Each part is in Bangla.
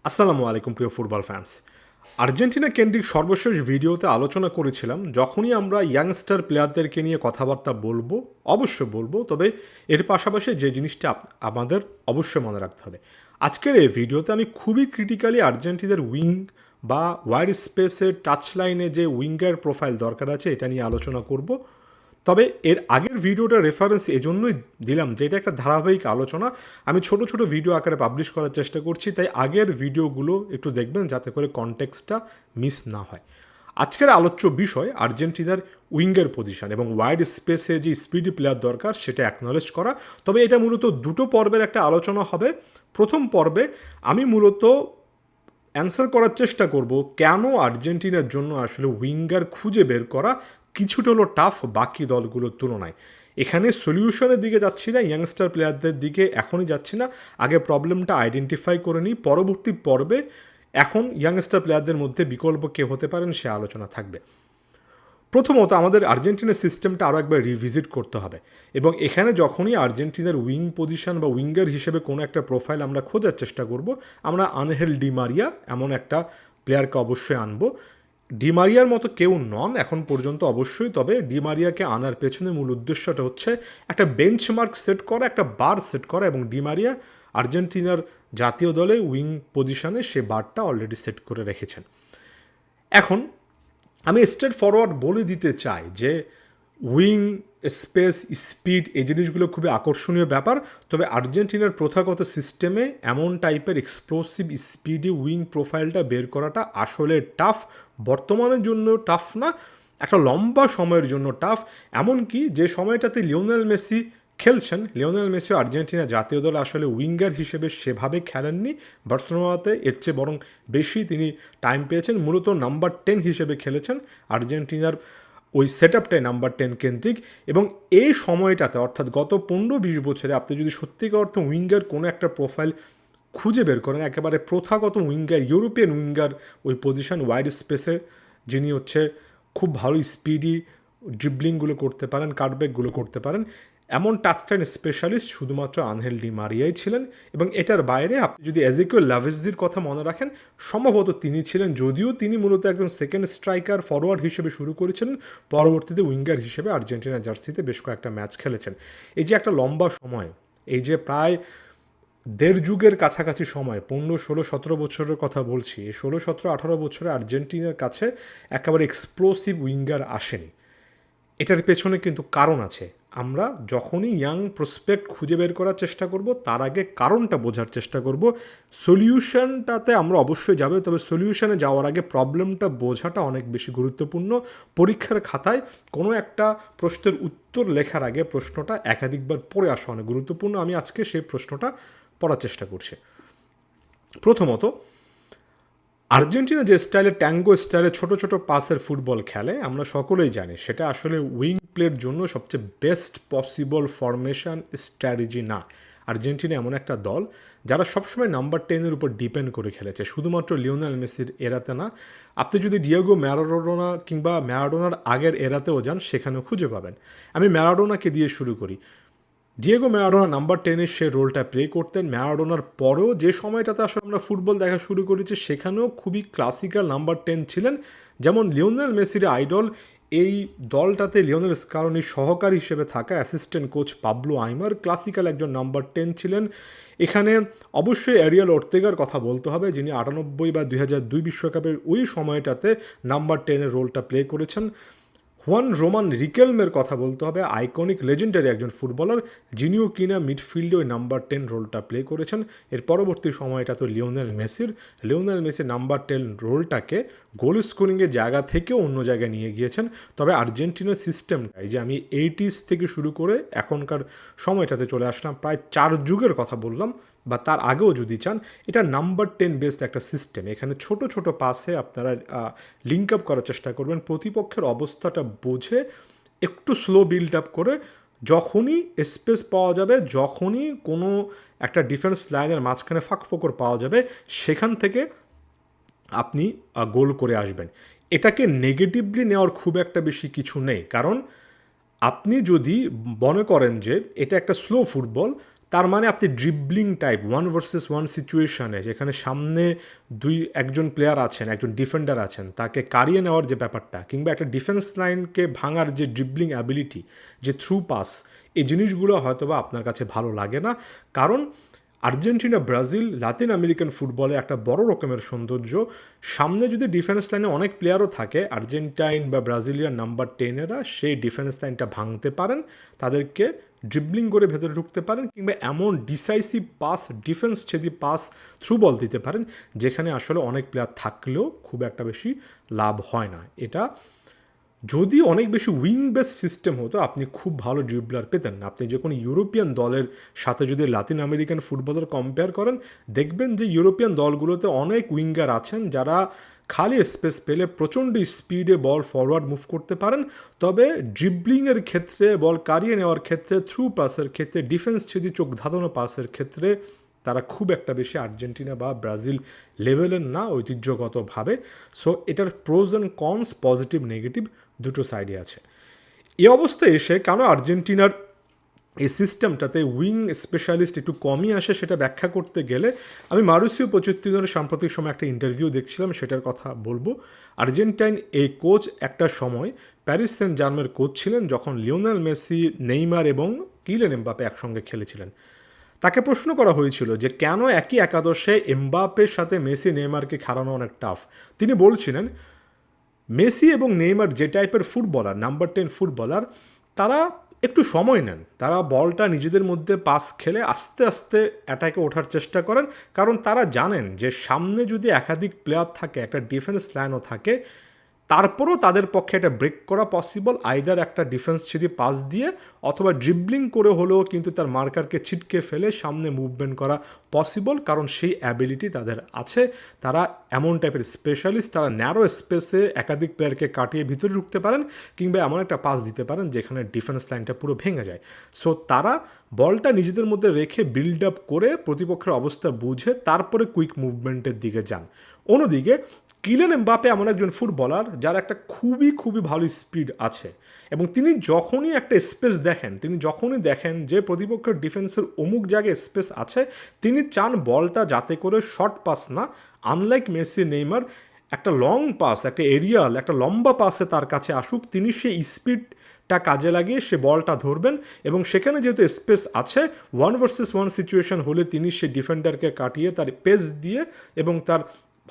আসসালামু আলাইকুম প্রিয় ফুটবল ফ্যান্স। আর্জেন্টিনা কেন্দ্রিক সর্বশেষ ভিডিওতে আলোচনা করেছিলাম যখনই আমরা ইয়াংস্টার প্লেয়ারদেরকে নিয়ে কথাবার্তা বলবো, অবশ্যই বলবো, তবে এর পাশাপাশি যে জিনিসটা আমাদের অবশ্যই মনে রাখতে হবে, আজকের এই ভিডিওতে আমি খুবই ক্রিটিক্যালি আর্জেন্টিনার উইং বা ওয়াইড স্পেসের টাচ লাইনে যে উইঙ্গার প্রোফাইল দরকার আছে এটা নিয়ে আলোচনা করব। তবে এর আগের ভিডিওটা রেফারেন্স এজন্যই দিলাম যে এটা একটা ধারাবাহিক আলোচনা, আমি ছোট ছোট ভিডিও আকারে পাবলিশ করার চেষ্টা করছি, তাই আগের ভিডিওগুলো একটু দেখবেন যাতে করে কনটেক্সটটা মিস না হয়। আজকের আলোচ্য বিষয় আর্জেন্টিনার উইঙ্গার পজিশন এবং ওয়াইড স্পেসে যে স্পিডি প্লেয়ার দরকার সেটা অ্যাকনলেজ করা। তবে এটা মূলত দুটো পর্বের একটা আলোচনা হবে। প্রথম পর্বে আমি মূলত অ্যান্সার করার চেষ্টা করব কেন আর্জেন্টিনার জন্য আসলে উইঙ্গার খুঁজে বের করা কিছুটা হলো টাফ বাকি দলগুলোর তুলনায়। এখানে সলিউশনের দিকে যাচ্ছি না, ইয়াংস্টার প্লেয়ারদের দিকে এখনই যাচ্ছি না, আগে প্রবলেমটা আইডেন্টিফাই করে নিই, পরবর্তী পর্বে এখন ইয়াংস্টার প্লেয়ারদের মধ্যে বিকল্প কে হতে পারেন সে আলোচনা থাকবে। প্রথমত আমাদের আর্জেন্টিনার সিস্টেমটা আরও একবার রিভিজিট করতে হবে এবং এখানে যখনই আর্জেন্টিনার উইং পজিশন বা উইঙ্গার হিসেবে কোনো একটা প্রোফাইল আমরা খোঁজার চেষ্টা করব, আমরা আনহেল ডিমারিয়া এমন একটা প্লেয়ারকে অবশ্যই আনবো। ডিমারিয়ার মতো কেউ নন এখন পর্যন্ত অবশ্যই, তবে ডিমারিয়াকে আনার পেছনে মূল উদ্দেশ্যটা হচ্ছে একটা বেঞ্চমার্ক সেট করা, একটা বার সেট করা, এবং ডিমারিয়া আর্জেন্টিনার জাতীয় দলে উইং পজিশনে সে বারটা অলরেডি সেট করে রেখেছেন। এখন আমি স্ট্রেট ফরওয়ার্ড বলে দিতে চাই যে উইং স্পেস স্পিড এই জিনিসগুলো খুবই আকর্ষণীয় ব্যাপার, তবে আর্জেন্টিনার প্রথাগত সিস্টেমে এমন টাইপের এক্সপ্লোসিভ স্পিডি উইং প্রোফাইলটা বের করাটা আসলে টাফ। বর্তমানের জন্য টাফ না, একটা লম্বা সময়ের জন্য টাফ। এমনকি যে সময়টাতে লিওনেল মেসি খেলছেন, লিওনেল মেসি আর্জেন্টিনা জাতীয় দলে আসলে উইঙ্গার হিসেবে সেভাবে খেলেননি, বার্সেলোনাতে এর চেয়ে বরং বেশি তিনি টাইম পেয়েছেন, মূলত নাম্বার 10 হিসেবে খেলেছেন। আর্জেন্টিনার ওই সেট আপটাই নাম্বার 10 কেন্দ্রিক, এবং এই সময়টাতে অর্থাৎ গত 15-20 বছরে আপনি যদি সত্যিকার অর্থে উইঙ্গার কোনো একটা প্রোফাইল খুঁজে বের করেন, একেবারে প্রথাগত উইঙ্গার, ইউরোপিয়ান উইঙ্গার ওই পজিশন ওয়াইড স্পেসে, যিনি হচ্ছে খুব ভালো স্পিডি ড্রিবলিংগুলো করতে পারেন, কাটব্যাকগুলো করতে পারেন, এমন টাচটাইন স্পেশালিস্ট শুধুমাত্র আনহেল ডি মারিয়াই ছিলেন। এবং এটার বাইরে আপনি যদি এজেকিয়েল লাভেজির কথা মনে রাখেন, সম্ভবত তিনি ছিলেন, যদিও তিনি মূলত একজন সেকেন্ড স্ট্রাইকার ফরওয়ার্ড হিসেবে শুরু করেছিলেন, পরবর্তীতে উইঙ্গার হিসেবে আর্জেন্টিনা জার্সিতে বেশ কয়েকটা ম্যাচ খেলেছেন। এই যে একটা লম্বা সময়, এই যে প্রায় দেড় যুগের কাছাকাছি সময়, 15, 16, 17 বছরের কথা বলছি, এই 16, 17, 18 বছরে আর্জেন্টিনার কাছে একেবারে এক্সপ্লোসিভ উইঙ্গার আসেনি। এটার পেছনে কিন্তু কারণ আছে। আমরা যখনই ইয়াং প্রসপেক্ট খুঁজে বের করার চেষ্টা করব, তার আগে কারণটা বোঝার চেষ্টা করব। সলিউশনটাতে আমরা অবশ্যই যাবে, তবে সলিউশনে যাওয়ার আগে প্রবলেমটা বোঝাটা অনেক বেশি গুরুত্বপূর্ণ। পরীক্ষার খাতায় কোনো একটা প্রশ্নের উত্তর লেখার আগে প্রশ্নটা একাধিকবার পড়ে আসা অনেক গুরুত্বপূর্ণ। আমি আজকে সেই প্রশ্নটা পড়ার চেষ্টা করছি। প্রথমত, আর্জেন্টিনা যে স্টাইলে ট্যাঙ্গো স্টাইলে ছোট ছোট পাসের ফুটবল খেলে আমরা সকলেই জানি, সেটা আসলে উইং প্লের জন্য সবচেয়ে বেস্ট পসিবল ফরমেশন স্ট্র্যাটেজি না। আর্জেন্টিনা এমন একটা দল যারা সবসময় নাম্বার 10-এর উপর ডিপেন্ড করে খেলেছে, শুধুমাত্র লিওনেল মেসির এরাতে না। আপনি যদি ডিয়েগো ম্যারাডোনা কিংবা ম্যারাডোনার আগের এরাতেও যান, সেখানেও খুঁজে পাবেন। আমি ম্যারাডোনাকে দিয়ে শুরু করি। ডিয়েগো ম্যারাডোনা নাম্বার 10-এর সে রোলটা প্লে করতেন। ম্যারাডোনার পরেও যে সময়টাতে আসলে আমরা ফুটবল দেখা শুরু করেছি, সেখানেও খুবই ক্লাসিক্যাল নাম্বার 10 ছিলেন। যেমন লিওনেল মেসির আইডল এই দলটাতে লিওনেল স্কালোনির সহকারী হিসেবে থাকা অ্যাসিস্ট্যান্ট কোচ পাবলো আইমার ক্লাসিক্যাল একজন নাম্বার 10 ছিলেন। এখানে অবশ্যই এরিয়াল ওর্তেগার কথা বলতে হবে, যিনি 98 বা 2002 বিশ্বকাপের ওই সময়টাতে নাম্বার 10-এর রোলটা প্লে করেছেন। হুয়ান রোমান রিকেলমের কথা বলতে হবে, আইকনিক লেজেন্ডারি একজন ফুটবলার, যিনিও কিনা মিডফিল্ডে ওই নাম্বার 10 রোলটা প্লে করেছেন। এর পরবর্তী সময়টা তো লিওনেল মেসি নাম্বার 10 রোলটাকে গোল স্কোরিংয়ের জায়গা থেকেও অন্য জায়গায় নিয়ে গিয়েছেন। তবে আর্জেন্টিনার সিস্টেমটাই যে আমি 80s থেকে শুরু করে এখনকার সময়টাতে চলে আসলাম, প্রায় 4 যুগের কথা বললাম, বা তার আগেও যদি চান, এটা নাম্বার 10 বেসড একটা সিস্টেম। এখানে ছোট ছোট পাসে আপনারা লিঙ্ক আপ করার চেষ্টা করবেন, প্রতিপক্ষের অবস্থাটা বুঝে একটু স্লো বিল্ড আপ করে, যখনই স্পেস পাওয়া যাবে, যখনই কোনো একটা ডিফেন্স লাইনের মাঝখানে ফাঁক ফোকর পাওয়া যাবে, সেখান থেকে আপনি গোল করে আসবেন। এটাকে নেগেটিভলি নেওয়ার খুব একটা বেশি কিছু নেই, কারণ আপনি যদি মনে করেন যে এটা একটা স্লো ফুটবল, তার মানে আপনি ড্রিবলিং টাইপ 1 vs 1 সিচুয়েশানে যেখানে সামনে একজন প্লেয়ার আছেন, একজন ডিফেন্ডার আছেন, তাকে কারিয়ে নেওয়ার যে ব্যাপারটা, কিংবা একটা ডিফেন্স লাইনকে ভাঙার যে ড্রিবলিং অ্যাবিলিটি, যে থ্রু পাস, এই জিনিসগুলো হয়তো বা আপনার কাছে ভালো লাগে না। কারণ আর্জেন্টিনা, ব্রাজিল, লাতিন আমেরিকান ফুটবলে একটা বড় রকমের সৌন্দর্য। সামনে যদি ডিফেন্স লাইনে অনেক প্লেয়ারও থাকে, আর্জেন্টাইন বা ব্রাজিলিয়ান নাম্বার 10-এরা সেই ডিফেন্স লাইনটা ভাঙতে পারেন, তাদেরকে ড্রিবলিং করে ভেতরে ঢুকতে পারেন, কিংবা এমন ডিসাইসিভ পাস, ডিফেন্স ছেদি পাস, থ্রু বল দিতে পারেন যেখানে আসলে অনেক প্লেয়ার থাকলেও খুব একটা বেশি লাভ হয় না। এটা যদি অনেক বেশি উইং বেস সিস্টেম হতো, আপনি খুব ভালো ড্রিবলার পেতেন না। আপনি যে কোনো ইউরোপিয়ান দলের সাথে যদি লাতিন আমেরিকান ফুটবলের কম্পেয়ার করেন, দেখবেন যে ইউরোপিয়ান দলগুলোতে অনেক উইঙ্গার আছেন যারা খালি স্পেস পেলে প্রচণ্ড স্পিডে বল ফরওয়ার্ড মুভ করতে পারেন, তবে ড্রিবলিংয়ের ক্ষেত্রে, বল কারিয়ে নেওয়ার ক্ষেত্রে, থ্রু পাসের ক্ষেত্রে, ডিফেন্স ছেদি চোখ ধাঁধানো পাসের ক্ষেত্রে তারা খুব একটা বেশি আর্জেন্টিনা বা ব্রাজিল লেভেলের না ঐতিহ্যগতভাবে। সো এটার pros and cons, positive negative দুটো সাইডে আছে। এই অবস্থায় এসে কেন আর্জেন্টিনার এই সিস্টেমটাতে উইং স্পেশালিস্ট একটু কমই আসে সেটা ব্যাখ্যা করতে গেলে আমি মারুসিও পোচেত্তিনোর সাম্প্রতিক সময় একটা ইন্টারভিউ দেখছিলাম, সেটার কথা বলবো। আর্জেন্টাইন এই কোচ একটা সময় প্যারিস সেন্ট জার্মের কোচ ছিলেন যখন লিওনেল মেসি, নেইমার এবং কিলিয়ান এমবাপে একসঙ্গে খেলেছিলেন। তাকে প্রশ্ন করা হয়েছিল যে কেন একই একাদশে এমবাপের সাথে মেসি, নেইমারকে খেলানো অনেক টাফ। তিনি বলছিলেন মেসি এবং নেইমার যে টাইপের ফুটবলার, নাম্বার 10 ফুটবলার, তারা একটু সময় নেন, তারা বলটা নিজেদের মধ্যে পাস খেলে আস্তে আস্তে অ্যাটাকে ওঠার চেষ্টা করেন, কারণ তারা জানেন যে সামনে যদি একাধিক প্লেয়ার থাকে, একটা ডিফেন্স লাইনও থাকে, তারপরও তাদের পক্ষে এটা ব্রেক করা পসিবল আইদার একটা ডিফেন্স ছেড়ে পাস দিয়ে অথবা ড্রিবলিং করে হলেও কিন্তু তার মার্কারকে ছিটকে ফেলে সামনে মুভমেন্ট করা পসিবল, কারণ সেই অ্যাবিলিটি তাদের আছে। তারা এমন টাইপের স্পেশালিস্ট, তারা ন্যারো স্পেসে একাধিক প্লেয়ারকে কাটিয়ে ভিতরে ঢুকতে পারেন, কিংবা এমন একটা পাস দিতে পারেন যেখানে ডিফেন্স লাইনটা পুরো ভেঙে যায়। সো তারা বলটা নিজেদের মধ্যে রেখে বিল্ড আপ করে প্রতিপক্ষের অবস্থা বুঝে তারপরে কুইক মুভমেন্টের দিকে যান। অন্যদিকে কিলিয়ান এমবাপে এমন একজন ফুটবলার যার একটা খুবই খুবই ভালো স্পিড আছে, এবং তিনি যখনই একটা স্পেস দেখেন, তিনি যখনই দেখেন যে প্রতিপক্ষের ডিফেন্সের অমুক জায়গায় স্পেস আছে, তিনি চান বলটা যাতে করে শর্ট পাস না, আনলাইক মেসি, নেইমার, একটা লং পাস, একটা এরিয়াল, একটা লম্বা পাসে তার কাছে আসুক, তিনি সেই স্পিডটা কাজে লাগিয়ে সে বলটা ধরবেন, এবং সেখানে যেহেতু স্পেস আছে, 1 vs 1 সিচুয়েশন হলে তিনি সেই ডিফেন্ডারকে কাটিয়ে তার পেস দিয়ে এবং তার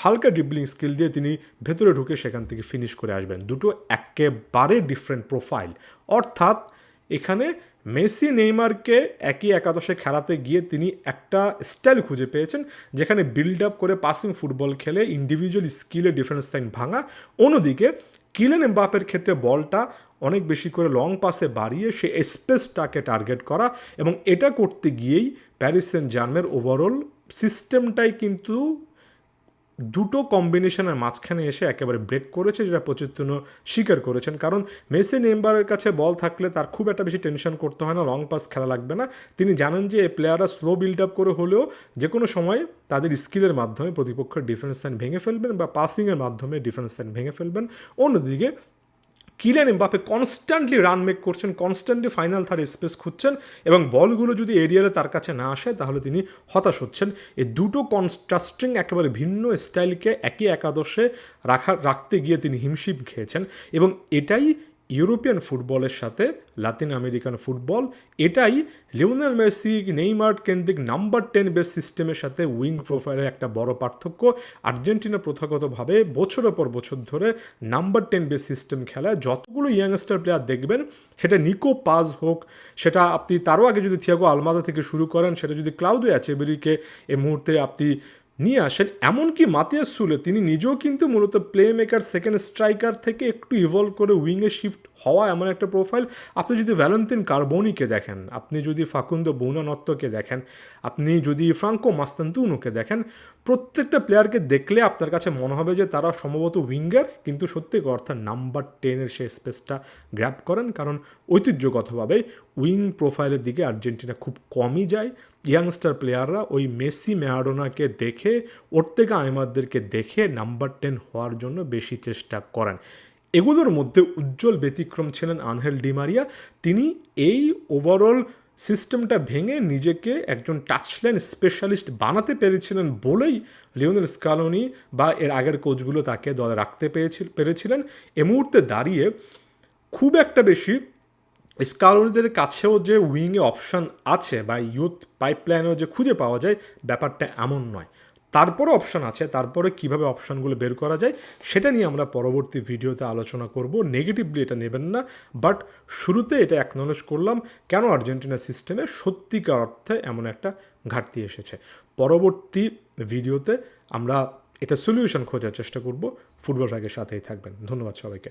হালকা ড্রিবলিং স্কিল দিয়ে তিনি ভেতরে ঢুকে সেখান থেকে ফিনিশ করে আসবেন। দুটো একেবারে ডিফারেন্ট প্রোফাইল। অর্থাৎ এখানে মেসি, নেইমারকে একই একাদশে খেলাতে গিয়ে তিনি একটা স্টাইল খুঁজে পেয়েছেন যেখানে বিল্ড আপ করে পাসিং ফুটবল খেলে ইন্ডিভিজুয়াল স্কিলে ডিফেন্স লাইন ভাঙা। অন্যদিকে কিলিয়ান এমবাপের ক্ষেত্রে বলটা অনেক বেশি করে লং পাসে বাড়িয়ে সে স্পেসটাকে টার্গেট করা, এবং এটা করতে গিয়েই প্যারিস সেন্ট জার্মের ওভারঅল সিস্টেমটাই কিন্তু দুটো কম্বিনেশনের মাঝখানে এসে একেবারে ব্রেক করেছে, যেটা পোচেত্তিনো স্বীকার করেছেন। কারণ মেসি, নেইমারের কাছে বল থাকলে তার খুব একটা বেশি টেনশন করতে হয় না, লং পাস খেলা লাগবে না। তিনি জানেন যে এই প্লেয়াররা স্লো বিল্ড আপ করে হলেও যে কোনো সময় তাদের স্কিলের মাধ্যমে প্রতিপক্ষের ডিফেন্স লাইন ভেঙে ফেলবেন বা পাসিংয়ের মাধ্যমে ডিফেন্স লাইন ভেঙে ফেলবেন। অন্যদিকে Kylian Mbappe constantly run make করছেন, কনস্ট্যান্টলি ফাইনাল থার্ড স্পেস খুঁজছেন, এবং বলগুলো যদি এরিয়ালে তার কাছে না আসে তাহলে তিনি হতাশ হচ্ছেন। এই দুটো কনট্রাস্টিং একেবারে ভিন্ন স্টাইলকে একই একাদশে রাখতে গিয়ে তিনি হিমশিম খেয়েছেন, এবং এটাই ইউরোপিয়ান ফুটবলের সাথে লাতিন আমেরিকান ফুটবল, এটাই লিওনেল মেসি, নেইমার কেন্দ্রিক নাম্বার 10 বেস সিস্টেমের সাথে উইং প্রোফাইলের একটা বড় পার্থক্য। আর্জেন্টিনা প্রথাগতভাবে বছরের পর বছর ধরে নাম্বার 10 বেস সিস্টেম খেলায় যতগুলো ইয়াংস্টার প্লেয়ার দেখবেন, সেটা নিকো পাজ হোক, সেটা আপনি তারও আগে যদি থিয়াগো আলমাদা থেকে শুরু করেন, সেটা যদি ক্লাউদিও এচেবেরিকে এই মুহূর্তে আপনি নিয়ে আসেন, এমনকি মাতিয়াস সুলে, তিনি নিজেও কিন্তু মূলত প্লে মেকার, সেকেন্ড স্ট্রাইকার থেকে একটু ইভলভ করে উইংয়ে শিফট হওয়া এমন একটা প্রোফাইল। আপনি যদি ভ্যালেন্তিন কার্বোনিকে দেখেন, আপনি যদি ফাকুন্দো বৌনানত্তকে দেখেন, আপনি যদি ফ্রাঙ্কো মাস্তান্তুনোকে দেখেন, প্রত্যেকটা প্লেয়ারকে দেখলে আপনার কাছে মনে হবে যে তারা সম্ভবত উইঙ্গার, কিন্তু সত্যি অর্থে নাম্বার 10-এর সেই স্পেসটা গ্র্যাব করেন, কারণ ঐতিহ্যগতভাবে উইং প্রোফাইলের দিকে আর্জেন্টিনা খুব কমই যায়। ইয়াংস্টার প্লেয়াররা ওই মেসি, ম্যারাডোনাকে দেখে, ওর্তেগা, আইমারদেরকে দেখে নাম্বার 10 হওয়ার জন্য বেশি চেষ্টা করেন। এগুলোর মধ্যে উজ্জ্বল ব্যতিক্রম ছিলেন আনহেল ডি মারিয়া। তিনি এই ওভারঅল সিস্টেমটা ভেঙে নিজেকে একজন টাচলাইন স্পেশালিস্ট বানাতে পেরেছিলেন বলেই লিওনেল স্কালোনি বা এর আগের কোচগুলো তাকে দলে রাখতে পেরেছিলেন। এ মুহূর্তে দাঁড়িয়ে খুব একটা বেশি স্কালোনিদের কাছেও যে উইংয়ে অপশান আছে বা ইউথ পাইপলাইনেও যে খুঁজে পাওয়া যায়, ব্যাপারটা এমন নয়। তারপরে অপশান আছে, তারপরে কিভাবে অপশানগুলো বের করা যায় সেটা নিয়ে আমরা পরবর্তী ভিডিওতে আলোচনা করব। নেগেটিভলি এটা নেবেন না, বাট শুরুতে এটা অ্যাকনলেজ করলাম কেন আর্জেন্টিনা সিস্টেমে সত্যিকার অর্থে এমন একটা ঘাটতি এসেছে। পরবর্তী ভিডিওতে আমরা এটা সলিউশন খোঁজার চেষ্টা করব। ফুটবল ফ্যাগের সাথেই থাকবেন। ধন্যবাদ সবাইকে।